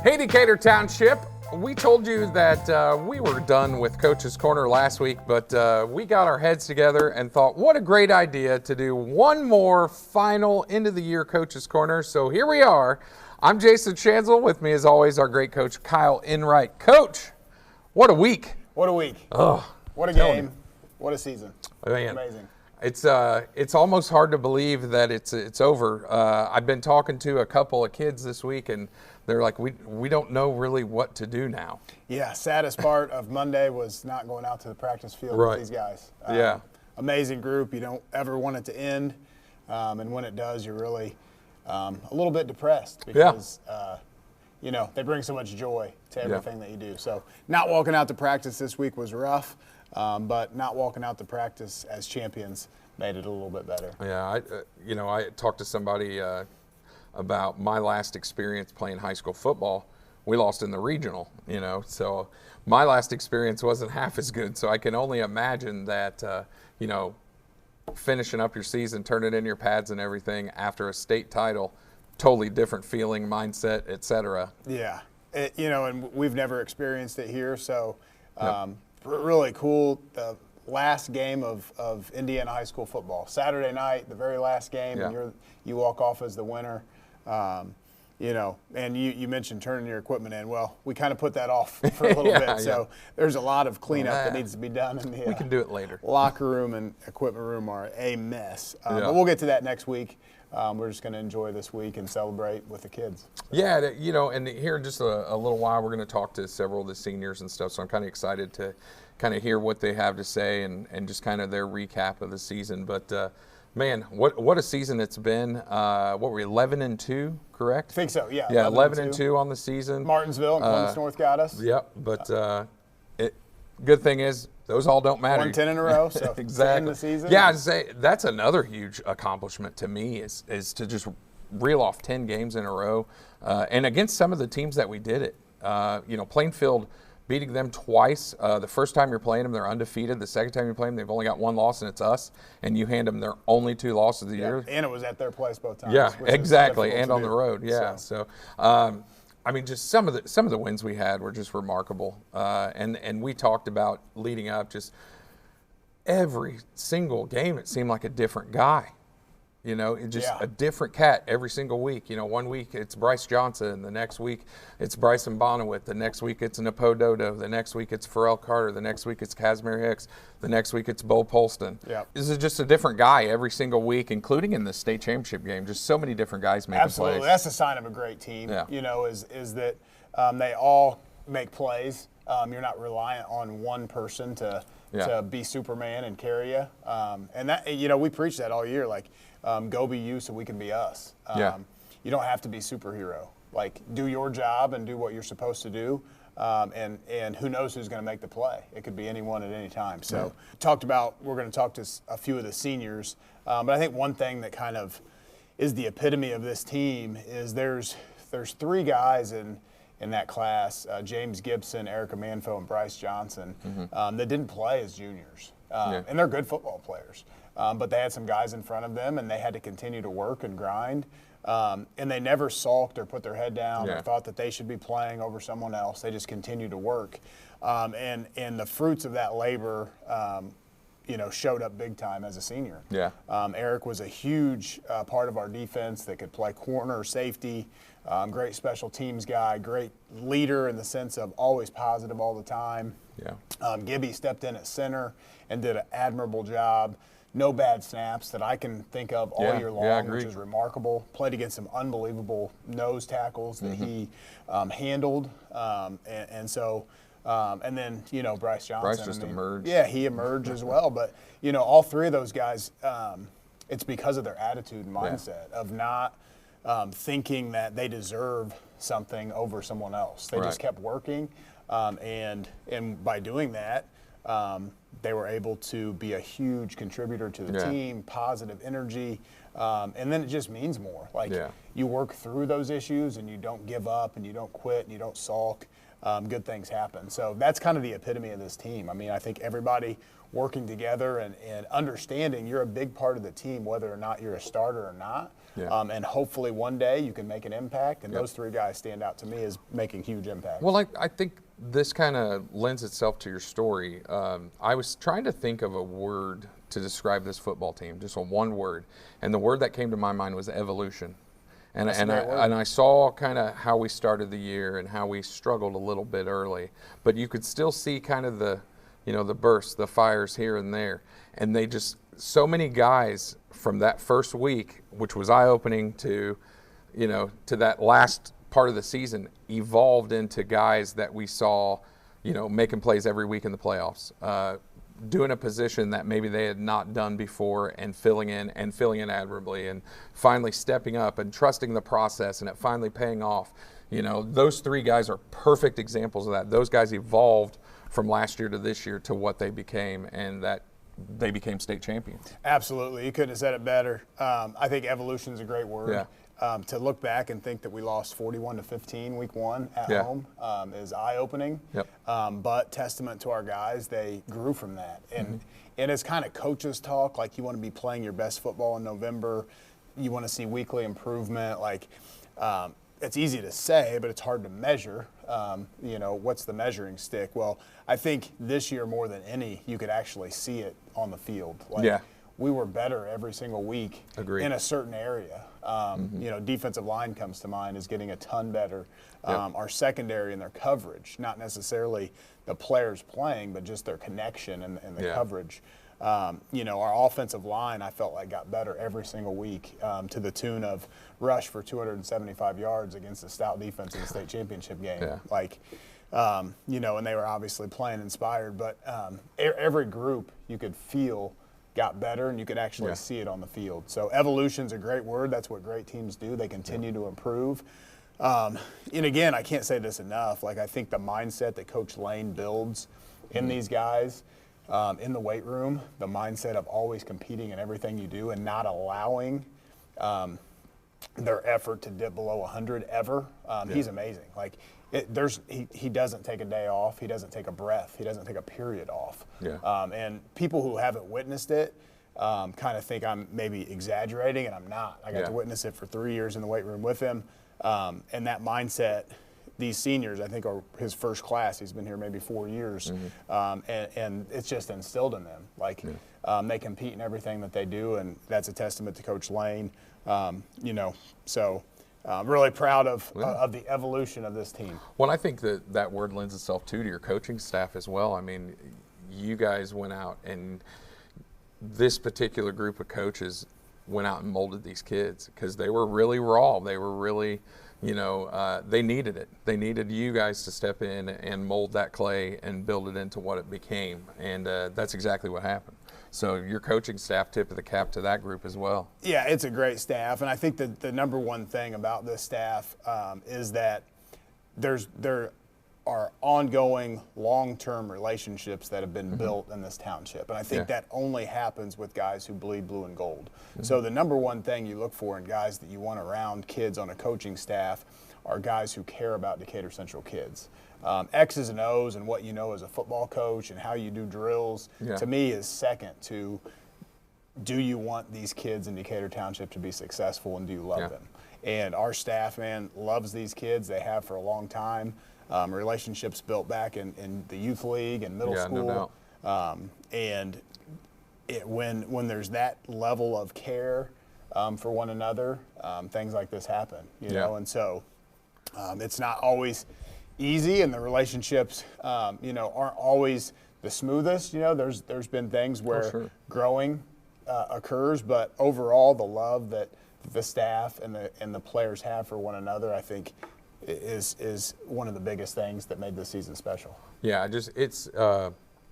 Hey, Decatur Township. We told you that we were done with Coach's Corner last week, but we got our heads together and thought, what a great idea to do one more final end-of-the-year Coach's Corner. So here we are. I'm Jason Schanzel. With me, as always, our great coach, Kyle Enright. Coach, what a week. What a week. Oh, what a game. What a season. Man. Amazing. It's almost hard to believe that it's over. I've been talking to a couple of kids this week, and they're like, we don't know really what to do now. Yeah, saddest part of Monday was not going out to the practice field Right. with these guys. Yeah. Amazing group. You don't ever want it to end, and when it does, you're really a little bit depressed because they bring so much joy to everything that you do. So not walking out to practice this week was rough. But not walking out to practice as champions made it a little bit better. Yeah, I talked to somebody about my last experience playing high school football. We lost in the regional, so my last experience wasn't half as good. So I can only imagine that, finishing up your season, turning in your pads and everything after a state title, totally different feeling, mindset, etc. Yeah, and we've never experienced it here, so. Really cool. The last game of Indiana high school football, Saturday night, the very last game, and you walk off as the winner. And you mentioned turning your equipment in. Well, we kind of put that off for a little bit. So there's a lot of cleanup that needs to be done in the we can do it later. Locker room and equipment room are a mess. But we'll get to that next week. We're just going to enjoy this week and celebrate with the kids. Yeah, and here in just a little while, we're going to talk to several of the seniors and stuff, so I'm kind of excited to kind of hear what they have to say and just kind of their recap of the season. But, man, what a season it's been. What were we, 11-2, correct? I think so, yeah. Yeah, 11-2 on the season. Martinsville and Columbus North got us. Yep, but good thing is, those all don't matter. Won 10 in a row, so exactly. The season. Yeah, I'd say that's another huge accomplishment to me is to just reel off 10 games in a row, and against some of the teams that we did it. Plainfield beating them twice. The first time you're playing them, they're undefeated. The second time you play them, they've only got one loss, and it's us. And you hand them their only 2 losses of the year. And it was at their place both times. Yeah, exactly, and on the road. Yeah, so. Just some of the wins we had were just remarkable, and we talked about leading up. Just every single game, it seemed like a different guy. A different cat every single week. One week it's Bryce Johnson, the next week it's Brycen Bonawitt, the next week it's N'Po Dodo, the next week it's Warsaw Carter, the next week it's Casimir Hicks, the next week it's Bo Polston. Yeah. This is just a different guy every single week, including in the state championship game. Just so many different guys making Absolutely. plays. That's a sign of a great team. Yeah. Is that they all make plays. You're not reliant on one person to be Superman and carry you. And that we preach that all year. Like, go be you so we can be us. You don't have to be superhero. Like, do your job and do what you're supposed to do. And who knows who's going to make the play? It could be anyone at any time. So we're going to talk to a few of the seniors. But I think one thing that kind of is the epitome of this team is there's 3 guys in that class, James Gibson, Amanfo, and Bryce Johnson, that didn't play as juniors. And they're good football players. But they had some guys in front of them, and they had to continue to work and grind. And they never sulked or put their head down or thought that they should be playing over someone else. They just continued to work. And the fruits of that labor, showed up big time as a senior. Yeah. Eric was a huge part of our defense that could play corner, safety, great special teams guy, great leader in the sense of always positive all the time. Yeah. Gibby stepped in at center and did an admirable job. No bad snaps that I can think of all year long, which is remarkable. Played against some unbelievable nose tackles that he handled. And then, Bryce Johnson. Bryce just emerged. Yeah, he emerged as well. But, all 3 of those guys, it's because of their attitude and mindset of not thinking that they deserve something over someone else. They just kept working. And by doing that, they were able to be a huge contributor to the team, positive energy, and then it just means more. You work through those issues and you don't give up and you don't quit and you don't sulk. good things happen. So that's kind of the epitome of this team. I mean, I think everybody working together and understanding you're a big part of the team, whether or not you're a starter or not. Yeah. And hopefully one day you can make an impact. And those three guys stand out to me as making huge impacts. Well, I think this kind of lends itself to your story. I was trying to think of a word to describe this football team, just one word. And the word that came to my mind was evolution. And I saw kind of how we started the year and how we struggled a little bit early. But you could still see kind of the bursts, the fires here and there. And they just, so many guys from that first week, which was eye-opening to that last part of the season, evolved into guys that we saw, making plays every week in the playoffs, doing a position that maybe they had not done before and filling in admirably, and finally stepping up and trusting the process, and it finally paying off. Those three guys are perfect examples of that. Those guys evolved from last year to this year to what they became, and that they became state champions. Absolutely. You couldn't have said it better. I think evolution is a great word. Yeah. To look back and think that we lost 41-15 week one at home is eye-opening. Yep. But testament to our guys, they grew from that. And it's kind of coaches talk, like you want to be playing your best football in November. You want to see weekly improvement. It's easy to say, but it's hard to measure. What's the measuring stick? Well, I think this year more than any, you could actually see it on the field. We were better every single week. Agreed. In a certain area. Defensive line comes to mind as getting a ton better. Our secondary and their coverage, not necessarily the players playing, but just their connection and the coverage. Our offensive line, I felt like got better every single week to the tune of rush for 275 yards against a stout defense in the state championship game. Yeah. And they were obviously playing inspired, but every group you could feel got better, and you could actually see it on the field. So evolution's a great word. That's what great teams do. They continue to improve. And again, I can't say this enough. I think the mindset that Coach Lane builds in these guys, in the weight room, the mindset of always competing in everything you do and not allowing their effort to dip below 100 ever. He's amazing. He doesn't take a day off. He doesn't take a breath. He doesn't take a period off. Yeah. And people who haven't witnessed it kind of think I'm maybe exaggerating, and I'm not. I got to witness it for 3 years in the weight room with him. And that mindset, these seniors, I think, are his first class. He's been here maybe 4 years. And it's just instilled in them. They compete in everything that they do, and that's a testament to Coach Lane. I'm really proud of the evolution of this team. Well, I think that word lends itself to your coaching staff as well. I mean, you guys went out, and this particular group of coaches went out and molded these kids because they were really raw. They were really, they needed it. They needed you guys to step in and mold that clay and build it into what it became. And that's exactly what happened. So your coaching staff, tip of the cap to that group as well. Yeah, it's a great staff. And I think that the number one thing about this staff is that there are ongoing long-term relationships that have been built in this township. And I think that only happens with guys who bleed blue and gold. So the number one thing you look for in guys that you want around kids on a coaching staff are guys who care about Decatur Central kids. X's and O's and what you know as a football coach and how you do drills, to me, is second to do you want these kids in Decatur Township to be successful, and do you love them? And our staff, man, loves these kids. They have for a long time. Relationships built back in the youth league and middle school. No doubt. When there's that level of care for one another, things like this happen, you know? And so it's not always easy, and the relationships, aren't always the smoothest. There's been things where growing occurs, but overall, the love that the staff and the players have for one another, I think, is one of the biggest things that made this season special. Yeah,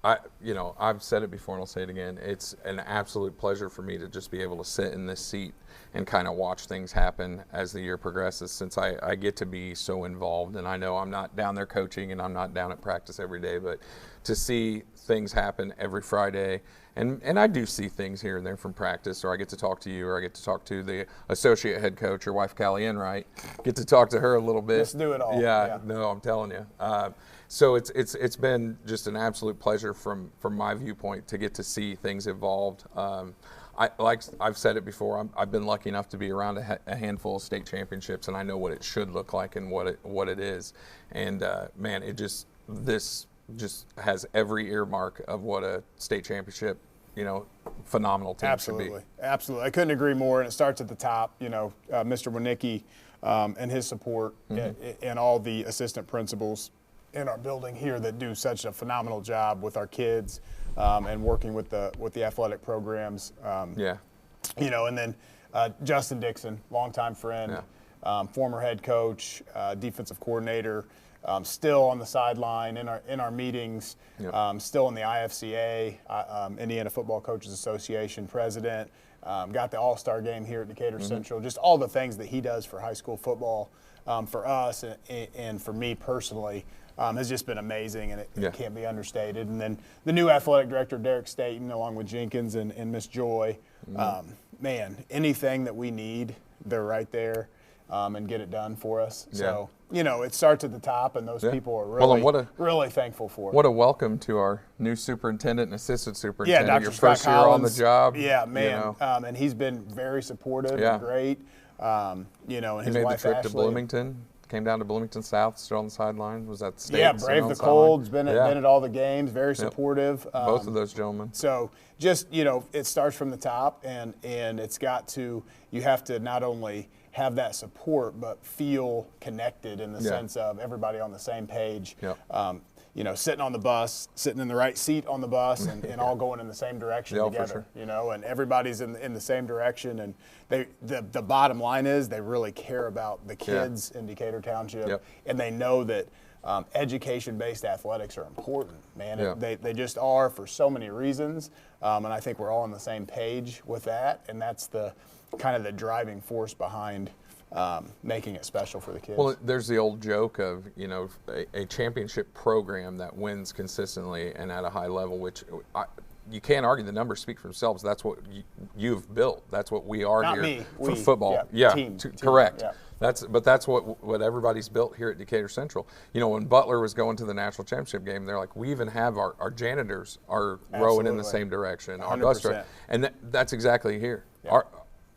I've said it before and I'll say it again. It's an absolute pleasure for me to just be able to sit in this seat and kind of watch things happen as the year progresses, since I get to be so involved. And I know I'm not down there coaching and I'm not down at practice every day, but to see things happen every Friday, and I do see things here and there from practice, or I get to talk to you, or I get to talk to the associate head coach, your wife, Kyle Enright, get to talk to her a little bit. Just do it all. Yeah. No, I'm telling you. So it's been just an absolute pleasure from my viewpoint to get to see things evolved. Like I've said it before, I've been lucky enough to be around a handful of state championships, and I know what it should look like and what it is. And man, this just has every earmark of what a state championship, phenomenal team should be. Absolutely. I couldn't agree more. And it starts at the top. Mr. Winicki and his support, and all the assistant principals in our building here that do such a phenomenal job with our kids, and working with the athletic programs. And then Justin Dixon, longtime friend, former head coach, defensive coordinator, still on the sideline in our meetings, still in the IFCA, Indiana Football Coaches Association president. Got the All-Star game here at Decatur Central. Just all the things that he does for high school football, for us and for me personally. Has just been amazing, and it can't be understated. And then the new athletic director, Derek Staten, along with Jenkins and Miss Joy, man, anything that we need, they're right there, and get it done for us. So, it starts at the top, and those people are really thankful for it. What a welcome to our new superintendent and assistant superintendent. Dr. Your Scott first year on the job. Yeah, man. And he's been very supportive and great. And his wife, He made the trip Ashley, to Bloomington. Came down to Bloomington South, still on the sideline. Was that state? Yeah, brave the cold. Been at all the games. Very supportive. Both of those gentlemen. So just it starts from the top, and it's got to. You have to not only have that support, but feel connected in the sense of everybody on the same page. Sitting on the bus, sitting in the right seat on the bus, and all going in the same direction together. For sure. And everybody's in the same direction. And the bottom line is they really care about the kids in Decatur Township, and they know that education-based athletics are important, man. They just are for so many reasons, and I think we're all on the same page with that, and that's the kind of the driving force behind making it special for the kids. Well, there's the old joke of, a championship program that wins consistently and at a high level, which you can't argue. The numbers speak for themselves. That's what you've built. That's what we are Not here me. for football. Team. Correct. Yeah. That's what everybody's built here at Decatur Central. When Butler was going to the national championship game, they're like, we even have our janitors are rowing in the same direction. 100%. Our bus driver, and that's exactly here. Yeah.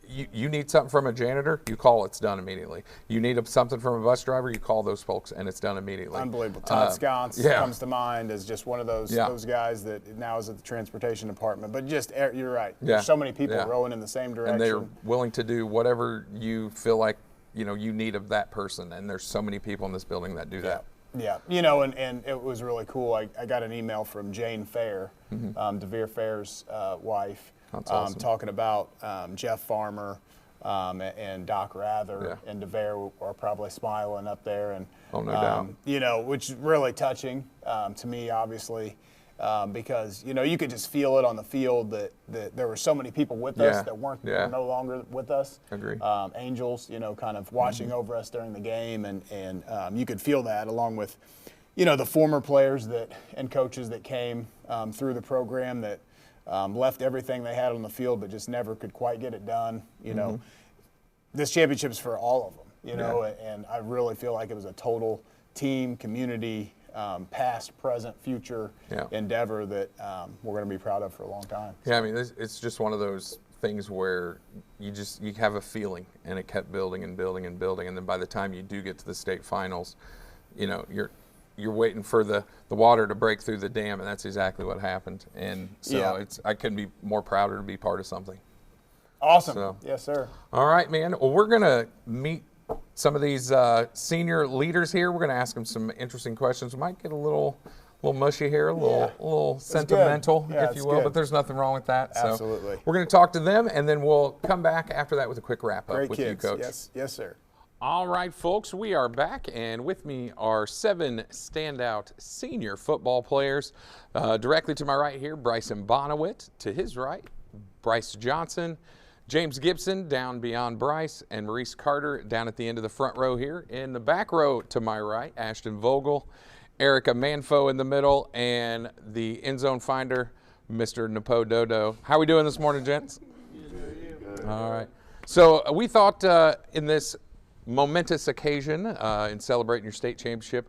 You need something from a janitor, you call, it's done immediately. You need something from a bus driver, you call those folks, and it's done immediately. Unbelievable. Todd Schanzel comes to mind as just one of those guys that now is at the transportation department. But just, you're right. There's so many people rowing in the same direction. And they're willing to do whatever you feel like you need of that person. And there's so many people in this building that do that. Yeah, and it was really cool. I got an email from Jane Fair, DeVere Fair's wife. That's awesome. Talking about Jeff Farmer and Doc Rather and DeVere are probably smiling up there, and no doubt. Which is really touching to me, obviously, because you could just feel it on the field that there were so many people with us that were no longer with us. Agree. Angels, kind of watching over us during the game, and you could feel that along with, the former players and coaches that came through the program that. Left everything they had on the field, but just never could quite get it done. This championship's for all of them, and I really feel like it was a total team, community, past, present, future endeavor that we're going to be proud of for a long time. Yeah, I mean, it's just one of those things where you have a feeling, and it kept building and building and building, and then by the time you do get to the state finals, you're waiting for the water to break through the dam, and that's exactly what happened. And so I couldn't be more prouder to be part of something. Awesome. So, yes, sir. All right, man. Well, we're going to meet some of these senior leaders here. We're going to ask them some interesting questions. We might get a little mushy here, a little sentimental, if you will, but there's nothing wrong with that. Absolutely. So we're going to talk to them, and then we'll come back after that with a quick wrap-up with you, Coach. Yes, sir. All right, folks, we are back, and with me are 7 standout senior football players. Directly to my right here, Brycen Bonawitt. To his right, Bryce Johnson, James Gibson down beyond Bryce, and Maurice Carter down at the end of the front row here. In the back row to my right, Ashton Vogel, Amanfo in the middle, and the end zone finder, Mr. N'Po Dodo. How we doing this morning, gents? Good. All right. So we thought in this momentous occasion in celebrating your state championship,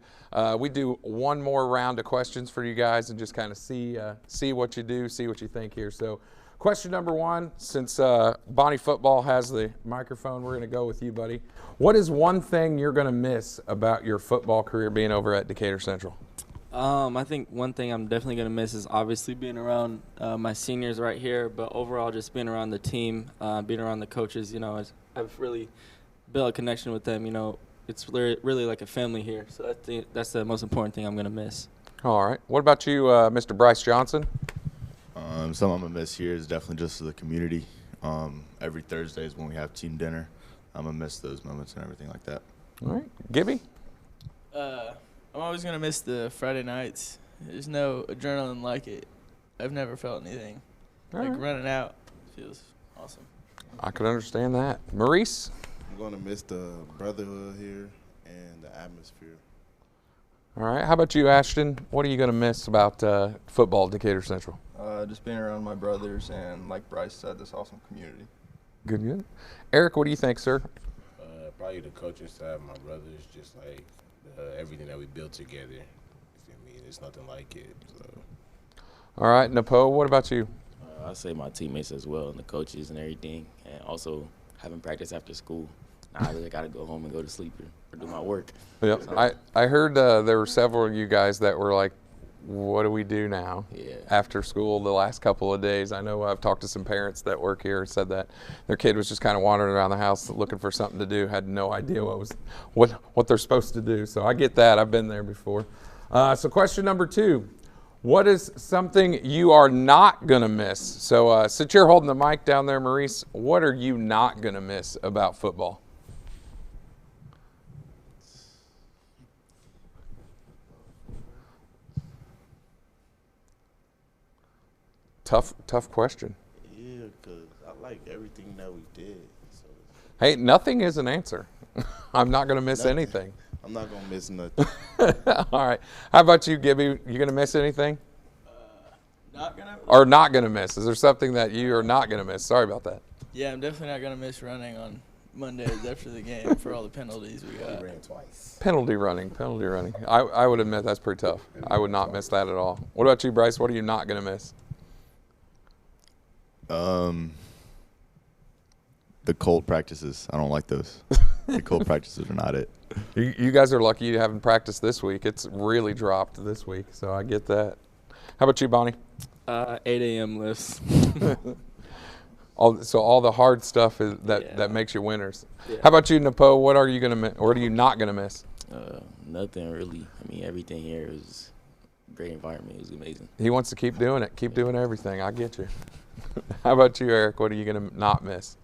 we do one more round of questions for you guys and just kind of see what you do, see what you think here. So question number 1, since Bonnie Football has the microphone, we're going to go with you, buddy. What is one thing you're going to miss about your football career being over at Decatur Central? I think one thing I'm definitely going to miss is obviously being around my seniors right here, but overall just being around the team, being around the coaches. You know, I've really build a connection with them. You know, it's really like a family here. So that's the most important thing I'm going to miss. All right. What about you, Mr. Bryce Johnson? Something I'm going to miss here is definitely just the community. Every Thursday is when we have team dinner. I'm going to miss those moments and everything like that. All right. Gibby? I'm always going to miss the Friday nights. There's no adrenaline like it. I've never felt anything. Running out feels awesome. I could understand that. Maurice? I'm going to miss the brotherhood here and the atmosphere. All right. How about you, Ashton? What are you going to miss about football at Decatur Central? Just being around my brothers and, like Bryce said, this awesome community. Good. Eric, what do you think, sir? Probably the coaching side, my brothers, just like everything that we built together. You feel me? There's nothing like it. So. All right. N'Po, what about you? I say my teammates as well and the coaches and everything, and also having practice after school. Now I really got to go home and go to sleep or do my work. Yep. So. I heard there were several of you guys that were like, what do we do now after school the last couple of days? I know I've talked to some parents that work here and said that their kid was just kind of wandering around the house looking for something to do, had no idea what they're supposed to do. So I get that. I've been there before. So question number 2. What is something you are not going to miss? So since you're holding the mic down there, Maurice, what are you not going to miss about football? Tough question. Yeah, because I like everything that we did. So. Hey, nothing is an answer. I'm not going to miss anything. I'm not going to miss nothing. All right. How about you, Gibby? You going to miss anything? Not going to. Or not going to miss? Is there something that you are not going to miss? Sorry about that. Yeah, I'm definitely not going to miss running on Mondays after the game for all the penalties we got. We ran twice. Penalty running. I would admit that's pretty tough. I would not miss that at all. What about you, Bryce? What are you not going to miss? The cold practices. I don't like those. The cold practices are not it. You guys are lucky you haven't practiced this week. It's really dropped this week, so I get that. How about you, Bonnie? 8 a.m. lifts. So all the hard stuff that makes you winners. Yeah. How about you, N'Po? What are you not gonna miss? Nothing really. I mean, everything here is a great environment. It was amazing. He wants to keep doing it. Keep doing everything. I get you. How about you, Eric? What are you gonna not miss?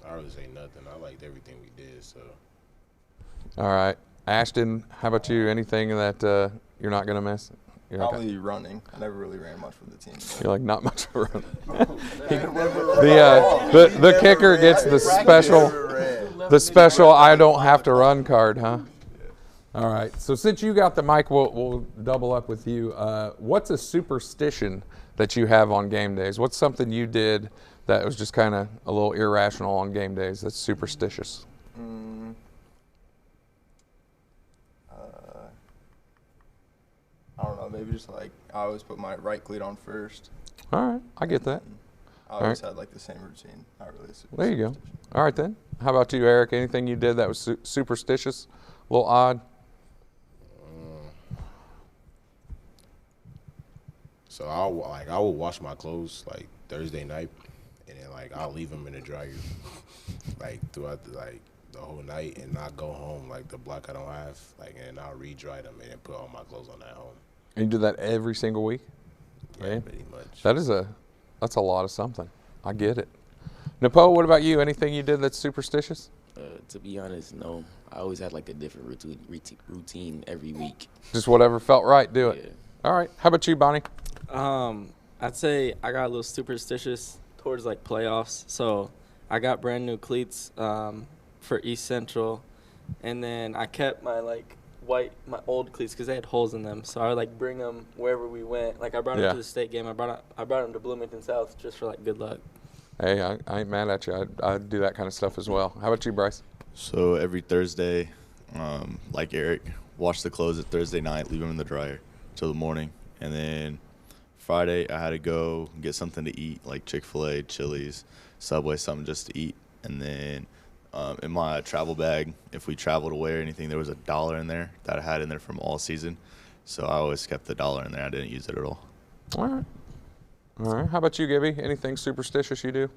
I really say nothing. I liked everything we did. So. All right, Ashton. How about you? Anything that you're not gonna miss? Probably running. I never really ran much for the team. You're like, not much of a runner. The kicker gets the special I don't have to run card, huh? All right. So since you got the mic, we'll double up with you. What's a superstition that you have on game days? What's something you did that was just kind of a little irrational on game days that's superstitious? I don't know, maybe just like I always put my right cleat on first. All right, I get that. I always had like the same routine. Not really there you go. All right then. How about you, Eric? Anything you did that was superstitious, a little odd? So I will wash my clothes like Thursday night, and then like I'll leave them in the dryer like throughout the whole night, and not go home like the block I don't have, like, and I'll re-dry them and then put all my clothes on at home. And you do that every single week? Yeah, pretty much. That's a lot of something. I get it. N'Po, what about you? Anything you did that's superstitious? To be honest, no. I always had like a different routine every week. Just whatever felt right, do it. Yeah. All right. How about you, Bonnie? I'd say I got a little superstitious towards like playoffs. So I got brand new cleats for East Central, and then I kept my my old cleats because they had holes in them. So I would like bring them wherever we went. Like I brought them to the state game. I brought them to Bloomington South just for like good luck. Hey, I ain't mad at you. I'd do that kind of stuff as well. How about you, Bryce? So every Thursday, like Eric, wash the clothes at Thursday night, leave them in the dryer till the morning. And then Friday, I had to go get something to eat, like Chick-fil-A, Chili's, Subway, something just to eat. And then in my travel bag, if we traveled away or anything, there was $1 in there that I had in there from all season. So I always kept the $1 in there. I didn't use it at all. All right. All right. How about you, Gibby? Anything superstitious you do?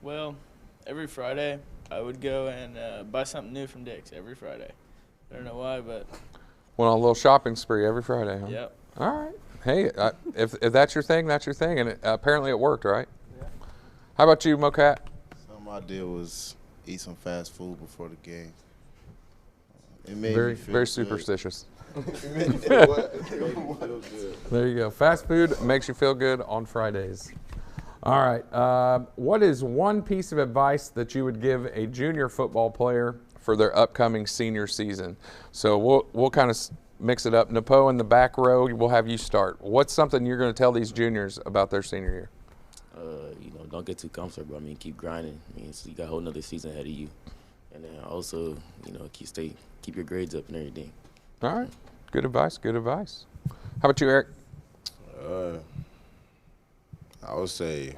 Well, every Friday I would go and buy something new from Dick's every Friday. I don't know why, but Went on a little shopping spree every Friday, huh? yep. All right. Hey, if that's your thing, that's your thing, and apparently it worked, right? Yeah. How about you, Mocat? Something I did was eat some fast food before the game. It made Very me feel very good. superstitious. It made me feel what? It made me feel good. There you go. Fast food makes you feel good on Fridays. All right. What is one piece of advice that you would give a junior football player for their upcoming senior season? So we'll kind of mix it up. N'Po in the back row, we'll have you start. What's something you're going to tell these juniors about their senior year? Don't get too comfortable. I mean, keep grinding. I mean, so you got a whole nother season ahead of you. And then also, keep your grades up and everything. All right. Good advice. Good advice. How about you, Eric? I would say,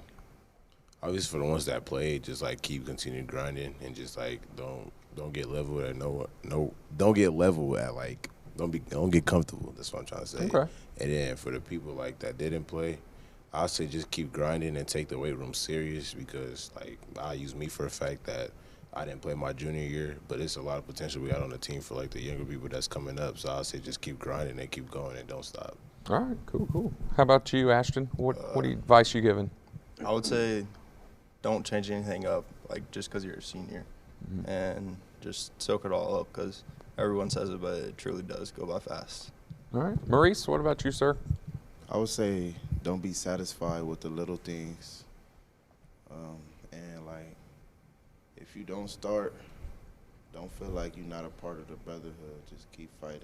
obviously for the ones that played, just like keep continuing grinding and just like don't get leveled at don't get comfortable. That's what I'm trying to say. Okay. And then for the people like that didn't play, I'd say just keep grinding and take the weight room serious because like I use me for a fact that I didn't play my junior year, but it's a lot of potential we got on the team for like the younger people that's coming up. So I'd say just keep grinding and keep going and don't stop. All right. Cool. How about you, Ashton? What advice you giving? I would say don't change anything up, like just because you're a senior, and just soak it all up because everyone says it, but it truly does go by fast. All right. Maurice, what about you, sir? I would say don't be satisfied with the little things. And, like, if you don't start, don't feel like you're not a part of the brotherhood. Just keep fighting.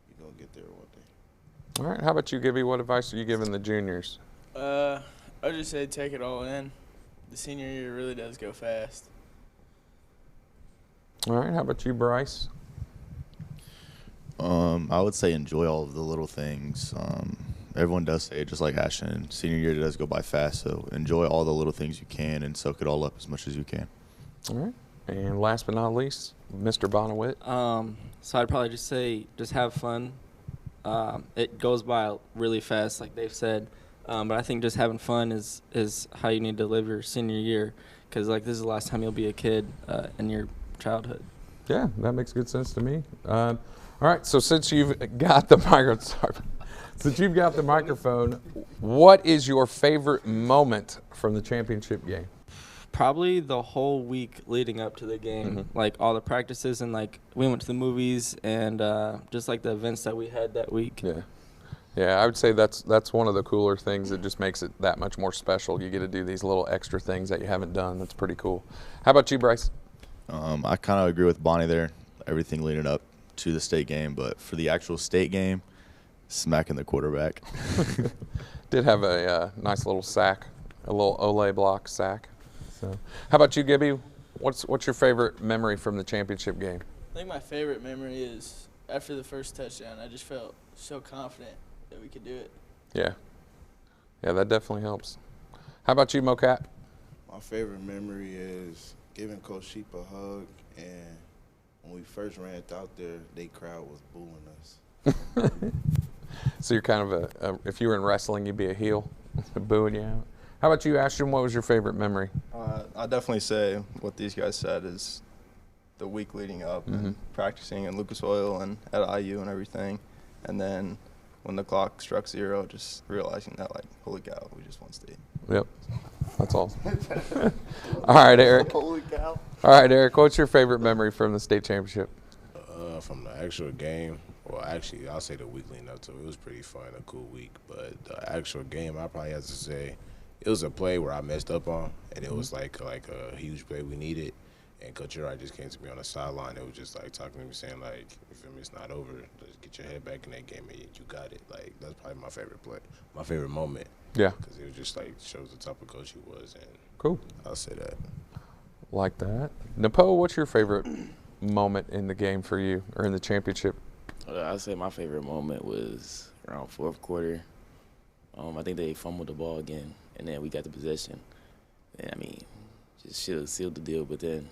You're going to get there one day. All right. How about you, Gibby? What advice are you giving the juniors? I would just say take it all in. The senior year really does go fast. All right. How about you, Bryce? I would say enjoy all of the little things. Everyone does say it, just like Ashton. Senior year does go by fast, so enjoy all the little things you can and soak it all up as much as you can. All right. And last but not least, Mr. Bonawitt. So I'd probably just say just have fun. It goes by really fast, like they've said. But I think just having fun is how you need to live your senior year because, like, this is the last time you'll be a kid in your childhood. Yeah, that makes good sense to me. All right, so since you've got the microphone, what is your favorite moment from the championship game? Probably the whole week leading up to the game, like all the practices and like we went to the movies and just like the events that we had that week. Yeah, I would say that's one of the cooler things that just makes it that much more special. You get to do these little extra things that you haven't done. That's pretty cool. How about you, Bryce? I kind of agree with Bonnie there, everything leading up to the state game, but for the actual state game, smacking the quarterback. Did have a nice little sack, a little Olay block sack. So, how about you, Gibby? What's your favorite memory from the championship game? I think my favorite memory is after the first touchdown. I just felt so confident that we could do it. Yeah, that definitely helps. How about you, Mocat? My favorite memory is giving Coach Sheep a hug, and when we first ran out there, they crowd was booing us. So you're kind of if you were in wrestling, you'd be a heel, booing you out. How about you, Ashton? What was your favorite memory? I'd definitely say what these guys said is the week leading up, and practicing in Lucas Oil and at IU and everything. And then when the clock struck 0, just realizing that, like, holy cow, we just won state. Yep. That's awesome. All right, Eric. Holy cow. All right, Eric, what's your favorite memory from the state championship? From the actual game, well, actually, I'll say the week leading up to it. It was pretty fun, a cool week. But the actual game, I probably have to say, it was a play where I messed up on, and it was like a huge play we needed. And Coach Enright just came to me on the sideline. It was just like talking to me, saying like, "You feel me? It's not over. Just get your head back in that game, and you got it." Like that's probably my favorite play, my favorite moment. Yeah, because it was just like shows the type of coach he was. And cool. I'll say that. Like that. N'Po, what's your favorite moment in the game for you, or in the championship? I'd say my favorite moment was around fourth quarter. I think they fumbled the ball again, and then we got the possession. And I mean, just sealed the deal. But then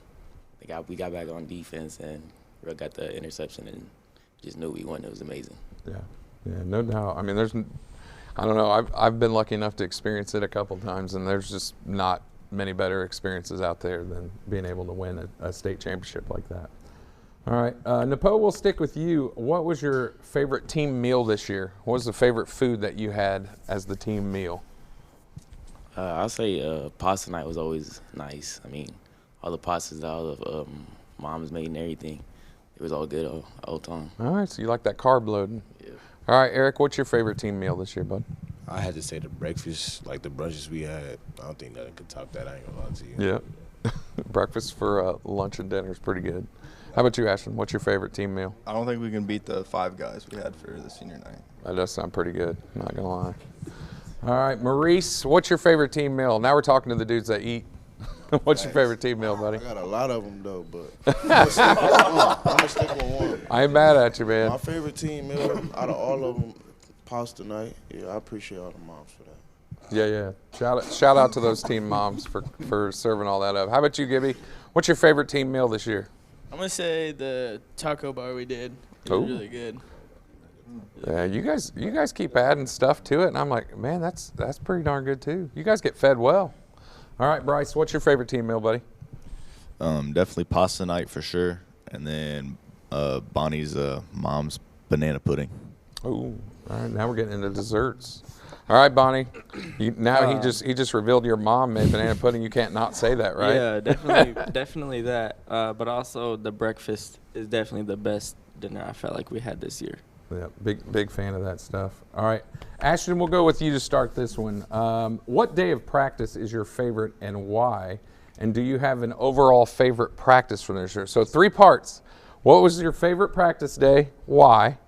we got back on defense and we got the interception and just knew we won. It was amazing. Yeah, no doubt. I mean, I don't know. I've been lucky enough to experience it a couple times, and there's just not many better experiences out there than being able to win a state championship like that. All right, N'Po, we'll stick with you. What was your favorite team meal this year? What was the favorite food that you had as the team meal? I'll say pasta night was always nice. I mean, all the pastas that all the moms made and everything, it was all good all the time. All right, so you like that carb loading. Yeah. All right, Eric, what's your favorite team meal this year, bud? I had to say the breakfast, like the brunches we had. I don't think nothing could top that. I ain't gonna lie to you. Yeah. Breakfast for lunch and dinner is pretty good. How about you, Ashton? What's your favorite team meal? I don't think we can beat the 5 guys we had for the senior night. That does sound pretty good, not going to lie. All right, Maurice, what's your favorite team meal? Now we're talking to the dudes that eat. What's your favorite team meal, buddy? I got a lot of them, though, but I'm going to stick with one. I ain't mad at you, man. My favorite team meal, out of all of them, pasta night. Yeah, I appreciate all the moms for that. Yeah. Shout out to those team moms for serving all that up. How about you, Gibby? What's your favorite team meal this year? I'm going to say the taco bar we did. It was really good. Yeah, you guys keep adding stuff to it, and I'm like, man, that's pretty darn good too. You guys get fed well. All right, Bryce, what's your favorite team meal, buddy? Definitely pasta night for sure, and then Bonnie's mom's banana pudding. Oh, all right, now we're getting into desserts. All right, Bonnie. He just revealed your mom made banana pudding. You can't not say that, right? Yeah, definitely that. But also the breakfast is definitely the best dinner I felt like we had this year. Yeah, big fan of that stuff. All right, Ashton, we'll go with you to start this one. What day of practice is your favorite and why? And do you have an overall favorite practice from this year? So 3 parts. What was your favorite practice day? Why?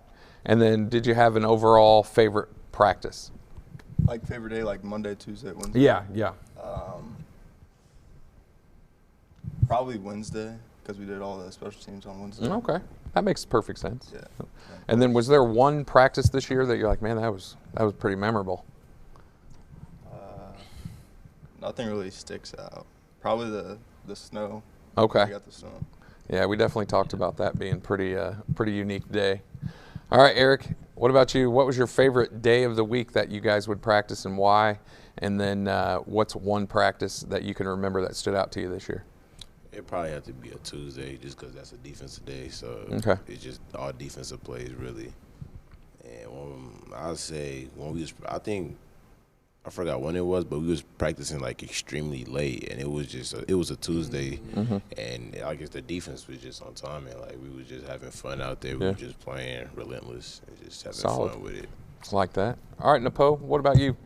And then did you have an overall favorite practice? Like favorite day, like Monday, Tuesday, Wednesday? Yeah. Probably Wednesday, because we did all the special teams on Wednesday. Okay, that makes perfect sense. Yeah. And then was there one practice this year that you're like, man, that was pretty memorable? Nothing really sticks out. Probably the snow. Okay. We got the snow. Yeah, we definitely talked about that being pretty unique day. All right, Eric, what about you? What was your favorite day of the week that you guys would practice and why? And then what's one practice that you can remember that stood out to you this year? It probably have to be a Tuesday just because that's a defensive day. So It's just all defensive plays, really. And I'd say I forgot when it was, but we was practicing like extremely late, and it was a Tuesday, and I guess the defense was just on time, and like we was just having fun out there. We were just playing relentless and just having fun with it. It's like that. All right, N'Po, what about you?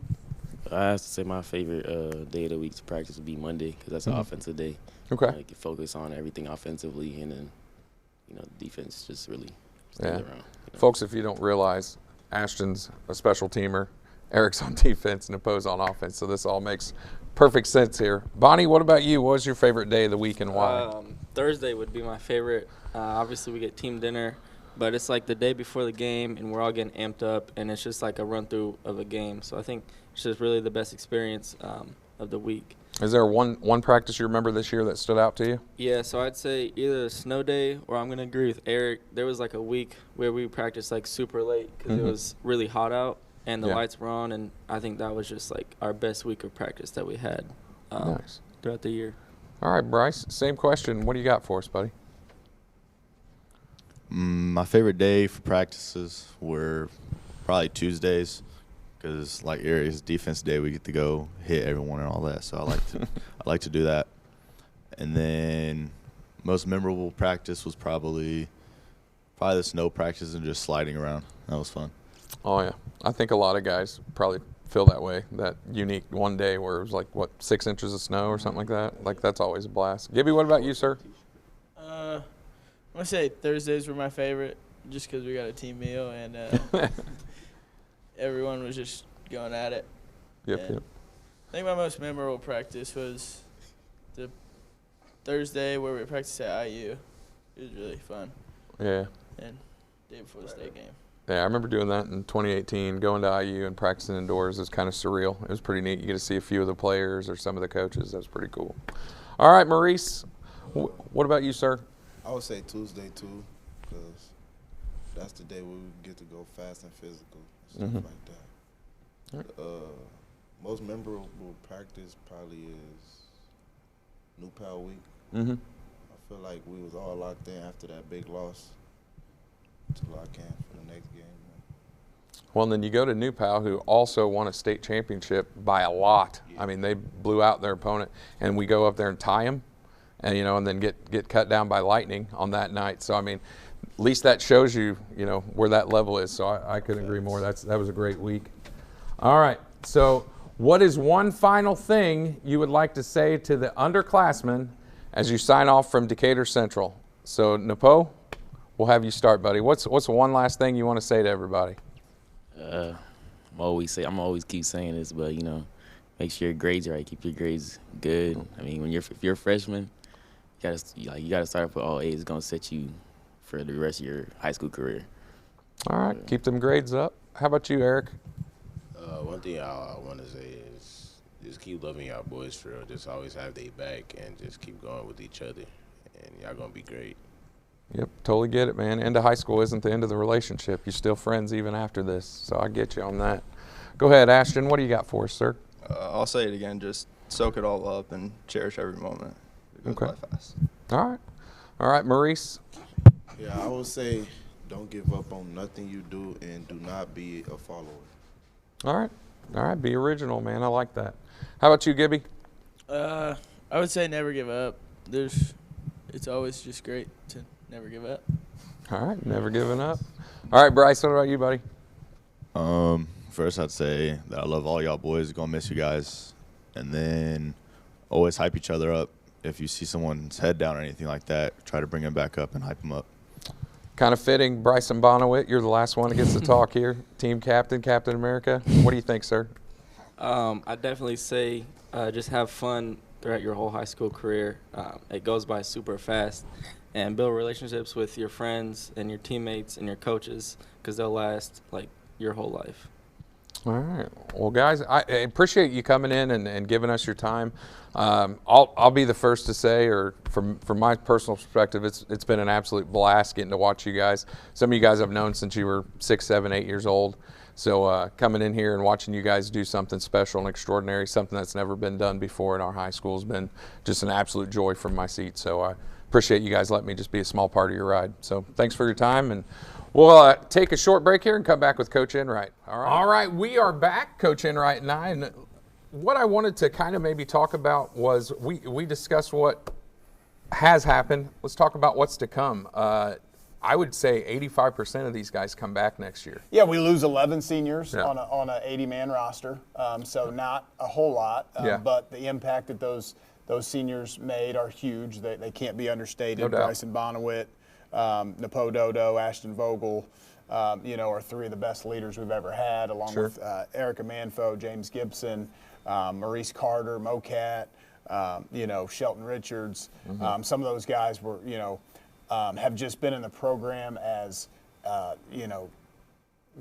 I have to say my favorite day of the week to practice would be Monday because that's an offensive day. Okay. I can focus on everything offensively, and then defense just really stays around. Folks, if you don't realize, Ashton's a special teamer. Eric's on defense and N'Po's on offense, so this all makes perfect sense here. Bonnie, what about you? What was your favorite day of the week and why? Thursday would be my favorite. Obviously, we get team dinner, but it's like the day before the game, and we're all getting amped up, and it's just like a run-through of a game. So I think it's just really the best experience of the week. Is there one practice you remember this year that stood out to you? Yeah, so I'd say either a snow day or I'm going to agree with Eric. There was like a week where we practiced like super late because it was really hot out. And the lights were on, and I think that was just like our best week of practice that we had throughout the year. All right, Bryce, same question. What do you got for us, buddy? My favorite day for practices were probably Tuesdays because, like Eric's defense day, we get to go hit everyone and all that. So I like to do that. And then most memorable practice was probably the snow practice and just sliding around. That was fun. Oh, yeah. I think a lot of guys probably feel that way, that unique one day where it was like, 6 inches of snow or something like that? Like, that's always a blast. Gibby, what about you, sir? I'm going to say Thursdays were my favorite just because we got a team meal and everyone was just going at it. Yep. I think my most memorable practice was the Thursday where we practiced at IU. It was really fun. Yeah. And day before the state game. Yeah, I remember doing that in 2018, going to IU and practicing indoors. It was kind of surreal. It was pretty neat. You get to see a few of the players or some of the coaches. That was pretty cool. All right, Maurice, what about you, sir? I would say Tuesday, too, because that's the day where we get to go fast and physical and stuff like that. Right. Most memorable practice probably is N'Po week. Mm-hmm. I feel like we was all locked in after that big loss to lock in for the next game. Well, and then you go to N'Po, who also won a state championship by a lot. Yeah. I mean, they blew out their opponent, and we go up there and tie them, and and then get cut down by lightning on that night. So I mean, at least that shows you where that level is. So I couldn't agree more. That was a great week. All right. So what is one final thing you would like to say to the underclassmen as you sign off from Decatur Central? So N'Po, we'll have you start, buddy. What's one last thing you want to say to everybody? I'm always keep saying this, but make sure your grades are right. Keep your grades good. I mean, if you're a freshman, you gotta start off with all A's. It's gonna set you for the rest of your high school career. All right, keep them grades up. How about you, Eric? One thing I want to say is just keep loving y'all boys for real. Just always have their back and just keep going with each other, and y'all gonna be great. Yep, totally get it, man. End of high school isn't the end of the relationship. You're still friends even after this, so I get you on that. Go ahead, Ashton. What do you got for us, sir? I'll say it again. Just soak it all up and cherish every moment. It goes by fast. All right, Maurice. Yeah, I would say don't give up on nothing you do and do not be a follower. All right, be original, man. I like that. How about you, Gibby? I would say never give up. It's always just great to never give up. All right, never giving up. All right, Bryce, what about you, buddy? First, I'd say that I love all y'all boys. Gonna miss you guys. And then always hype each other up. If you see someone's head down or anything like that, try to bring them back up and hype them up. Kind of fitting, Brycen Bonawitt, you're the last one that gets to talk here. Team captain, Captain America. What do you think, sir? I definitely say just have fun throughout your whole high school career. It goes by super fast. And build relationships with your friends and your teammates and your coaches because they'll last, your whole life. All right. Well, guys, I appreciate you coming in and giving us your time. I'll be the first to say, or from my personal perspective, it's been an absolute blast getting to watch you guys. Some of you guys I've known since you were 6, 7, 8 years old. So coming in here and watching you guys do something special and extraordinary, something that's never been done before in our high school, has been just an absolute joy from my seat. So I appreciate you guys letting me just be a small part of your ride. So thanks for your time, and we'll take a short break here and come back with Coach Enright. All right, we are back, Coach Enright and I. And what I wanted to kind of maybe talk about was we discussed what has happened. Let's talk about what's to come. I would say 85% of these guys come back next year. Yeah, we lose 11 seniors on a 80-man roster, so not a whole lot. But the impact that those seniors made are huge. They can't be understated. No doubt. Brycen Bonawitt, N'Po Dodo, Ashton Vogel, are three of the best leaders we've ever had, along with Eric Amanfo, James Gibson, Maurice Carter, Mocat, Shelton Richards. Some of those guys were, have just been in the program as,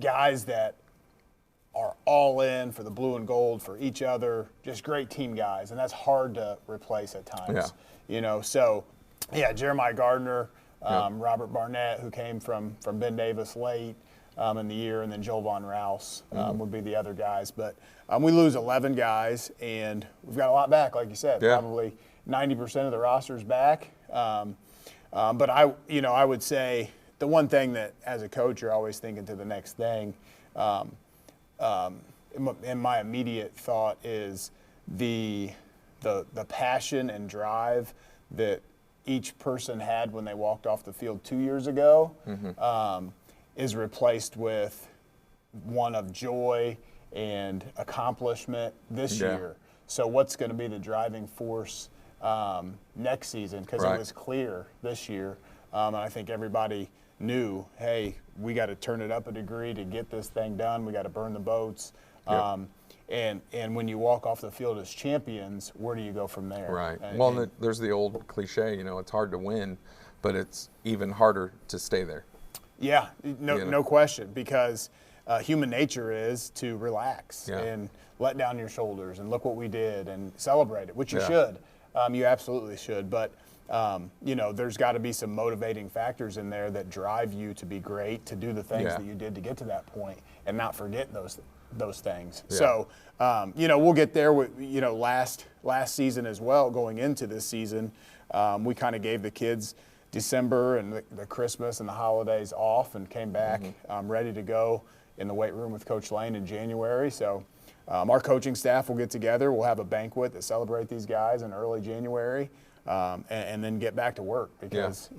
guys that are all in for the blue and gold for each other, just great team guys, and that's hard to replace at times. Jeremiah Gardner, Robert Barnett, who came from Ben Davis late in the year, and then Joel Von Rouse would be the other guys. But we lose 11 guys, and we've got a lot back, like you said. Probably 90% of the roster's back. But I would say the one thing that as a coach you're always thinking to the next thing. And my immediate thought is the passion and drive that each person had when they walked off the field 2 years ago is replaced with one of joy and accomplishment this year. So what's going to be the driving force next season? Because it was clear this year, and I think everybody knew, hey, we got to turn it up a degree to get this thing done. We got to burn the boats. And when you walk off the field as champions, where do you go from there? Right. There's the old cliche, it's hard to win, but it's even harder to stay there. Yeah, no question, because human nature is to relax and let down your shoulders and look what we did and celebrate it, which you should. You absolutely should. But, there's got to be some motivating factors in there that drive you to be great, to do the things that you did to get to that point and not forget those things. Yeah. So, we'll get there with, last season as well, going into this season, we kind of gave the kids December and the Christmas and the holidays off and came back ready to go in the weight room with Coach Lane in January. So our coaching staff will get together. We'll have a banquet to celebrate these guys in early January and then get back to work because,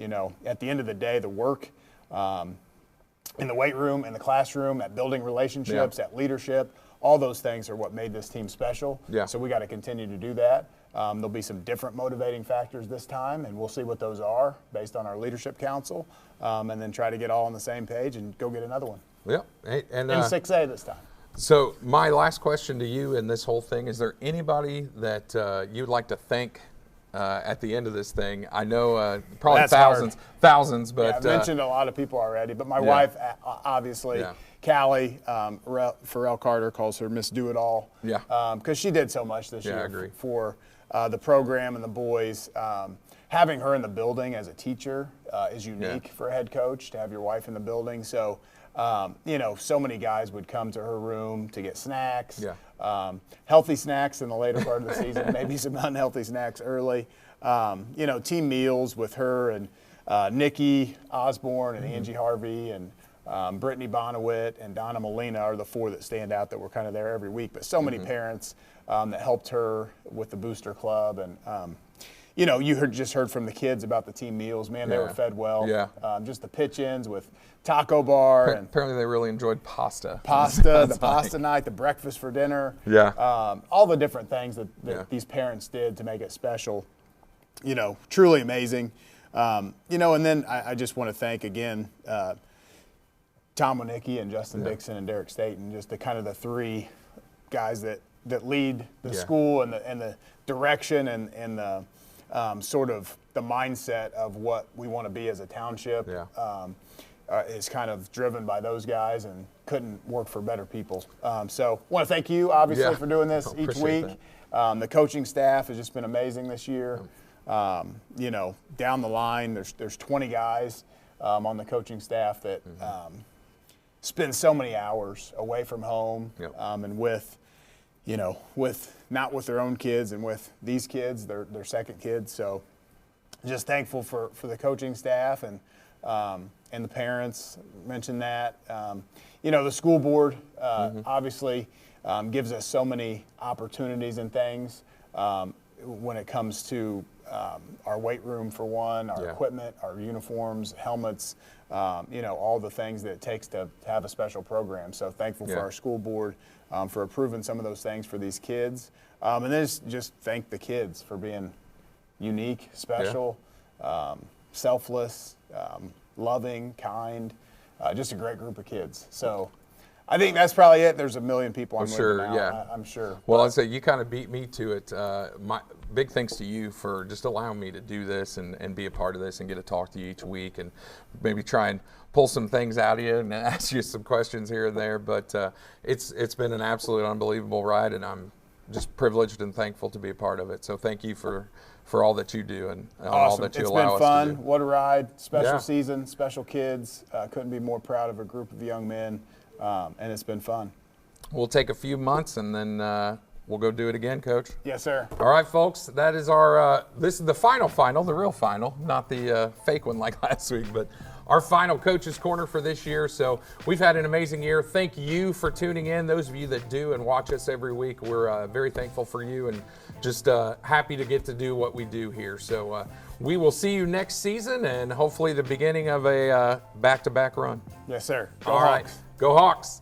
at the end of the day, the work in the weight room, in the classroom, at building relationships, at leadership, all those things are what made this team special. Yeah. So we got to continue to do that. There'll be some different motivating factors this time, and we'll see what those are based on our leadership council, and then try to get all on the same page and go get another one. Yeah. And in 6A this time. So my last question to you in this whole thing, is there anybody that you'd like to thank at the end of this thing? I know probably thousands, but I've mentioned a lot of people already, but my wife, obviously, Callie, Pharrell Carter calls her Miss Do-It-All, because she did so much this year for the program and the boys. Having her in the building as a teacher is unique for a head coach, to have your wife in the building. So, so many guys would come to her room to get snacks, healthy snacks in the later part of the season, maybe some unhealthy snacks early. Team meals with her and Nikki Osborne and Angie Harvey and Brittany Bonawitt and Donna Molina are the four that stand out that were kind of there every week. But so many parents that helped her with the Booster Club. And, you just heard from the kids about the team meals. Man, they were fed well. Yeah. Just the pitch-ins with taco bar. Apparently they really enjoyed pasta. The pasta night, the breakfast for dinner. Yeah. All the different things that these parents did to make it special. Truly amazing. And then I just want to thank again Tom Winicki and Justin Dixon and Derek Staten, just the three guys that lead the school and the direction and the sort of the mindset of what we want to be as a township is kind of driven by those guys, and couldn't work for better people. So I want to thank you, obviously, for doing this each week. The coaching staff has just been amazing this year. Down the line, there's 20 guys on the coaching staff that spend so many hours away from home and with not with their own kids and with these kids, their second kids. So just thankful for the coaching staff and the parents. Mentioned that. The school board obviously gives us so many opportunities and things when it comes to our weight room, for one, our equipment, our uniforms, helmets, all the things that it takes to have a special program. So thankful for our school board for approving some of those things for these kids. And then just thank the kids for being unique, special, selfless, loving, kind, just a great group of kids. So I think that's probably it. There's a million people I'm sure, I'm sure. Well, I'd say you kind of beat me to it. My big thanks to you for just allowing me to do this and be a part of this and get to talk to you each week and maybe try and pull some things out of you and ask you some questions here and there. But it's been an absolute unbelievable ride, and I'm just privileged and thankful to be a part of it. So thank you for all that you do and all that you allow us to do. It's been fun. What a ride. Special season, special kids. Couldn't be more proud of a group of young men, and it's been fun. We'll take a few months and then we'll go do it again, Coach. Yes, sir. All right, folks. That is our this is the final, the real final, not the fake one like last week. But our final Coach's Corner for this year. So we've had an amazing year. Thank you for tuning in. Those of you that do and watch us every week, we're very thankful for you and just happy to get to do what we do here. So we will see you next season and hopefully the beginning of a back-to-back run. Yes, sir. All right. Go Hawks.